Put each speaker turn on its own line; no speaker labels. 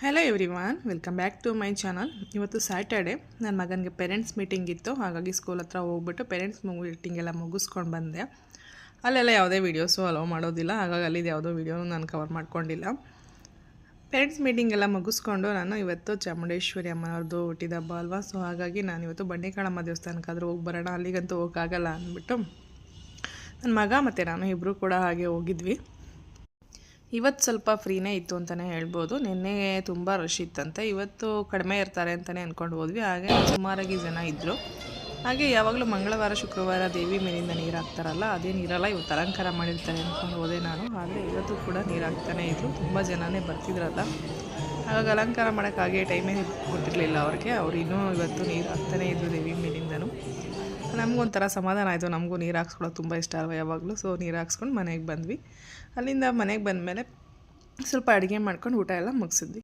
Hello everyone, welcome back to my channel. ಇವತ್ತು Saturday ನನ್ನ ಮಗನಿಗೆ ಪೇರೆಂಟ್ಸ್ ಮೀಟಿಂಗ್ ಇತ್ತು. ಹಾಗಾಗಿ ಸ್ಕೂಲ್ ಹತ್ರ ಹೋಗ್ಬಿಟ್ಟು ಪೇರೆಂಟ್ಸ್ ಮೀಟಿಂಗ್ ಎಲ್ಲ ಮುಗಿಸ್ಕೊಂಡು ಬಂದೆ. ಅಲ್ಲೆಲ್ಲ ಯಾವುದೇ ವೀಡಿಯೋಸು ಅಲೋ ಮಾಡೋದಿಲ್ಲ, ಹಾಗಾಗಿ ಅಲ್ಲಿದ್ದು ಯಾವುದೋ ವೀಡಿಯೋನು ನಾನು ಕವರ್ ಮಾಡ್ಕೊಂಡಿಲ್ಲ. ಪೇರೆಂಟ್ಸ್ ಮೀಟಿಂಗ್ ಎಲ್ಲ ಮುಗಿಸ್ಕೊಂಡು ನಾನು ಇವತ್ತು ಚಾಮುಂಡೇಶ್ವರಿ ಅಮ್ಮನವ್ರದ್ದು ಹುಟ್ಟಿದ ಹಬ್ಬ ಅಲ್ವಾ, ಸೊ ಹಾಗಾಗಿ ನಾನು ಇವತ್ತು ಬಂಡೆಕಾಳಮ್ಮ ದೇವಸ್ಥಾನಕ್ಕಾದರೂ ಹೋಗಿ ಬರೋಣ, ಅಲ್ಲಿಗಂತೂ ಹೋಗೋಕ್ಕಾಗಲ್ಲ ಅಂದ್ಬಿಟ್ಟು ನನ್ನ ಮಗ ಮತ್ತು ನಾನು ಇಬ್ಬರು ಕೂಡ ಹಾಗೆ ಹೋಗಿದ್ವಿ. ಇವತ್ತು ಸ್ವಲ್ಪ ಫ್ರೀನೇ ಇತ್ತು ಅಂತಲೇ ಹೇಳ್ಬೋದು. ನಿನ್ನೆ ತುಂಬ ರಶ್ ಇತ್ತಂತೆ, ಇವತ್ತು ಕಡಿಮೆ ಇರ್ತಾರೆ ಅಂತಲೇ ಅಂದ್ಕೊಂಡು ಹೋದ್ವಿ. ಹಾಗೆ ಸುಮಾರಾಗಿ ಜನ ಇದ್ದರು. ಹಾಗೆ ಯಾವಾಗಲೂ ಮಂಗಳವಾರ ಶುಕ್ರವಾರ ದೇವಿ ಮೇಲಿಂದ ನೀರು ಹಾಕ್ತಾರಲ್ಲ, ಅದೇ ನೀರಲ್ಲ, ಇವತ್ತು ಅಲಂಕಾರ ಮಾಡಿರ್ತಾರೆ ಅಂದ್ಕೊಂಡು ಹೋದೆ ನಾನು. ಆದರೆ ಇವತ್ತು ಕೂಡ ನೀರು ಹಾಕ್ತಾನೇ ಇದ್ದರು, ತುಂಬ ಜನನೇ ಬರ್ತಿದ್ರಲ್ಲ. ಹಾಗಾಗಿ ಅಲಂಕಾರ ಮಾಡೋಕ್ಕಾಗೆ ಟೈಮೇ ಕೊಟ್ಟಿರಲಿಲ್ಲ ಅವ್ರಿಗೆ. ಅವ್ರು ಇನ್ನೂ ಇವತ್ತು ನೀರು ಹಾಕ್ತಾನೇ ಇದ್ದರು ದೇವಿ ಮೇಲಿಂದನೂ. ನಮಗೊಂಥರ ಸಮಾಧಾನ ಆಯಿತು, ನಮಗೂ ನೀರು ಹಾಕ್ಸ್ಕೊಳ್ಳೋದು ತುಂಬ ಇಷ್ಟ ಅಲ್ವ ಯಾವಾಗಲೂ. ಸೊ ನೀರು ಹಾಕ್ಸ್ಕೊಂಡು ಮನೆಗೆ ಬಂದ್ವಿ. ಅಲ್ಲಿಂದ ಮನೆಗೆ ಬಂದಮೇಲೆ ಸ್ವಲ್ಪ ಅಡುಗೆ ಮಾಡ್ಕೊಂಡು ಊಟ ಎಲ್ಲ ಮುಗಿಸಿದ್ವಿ.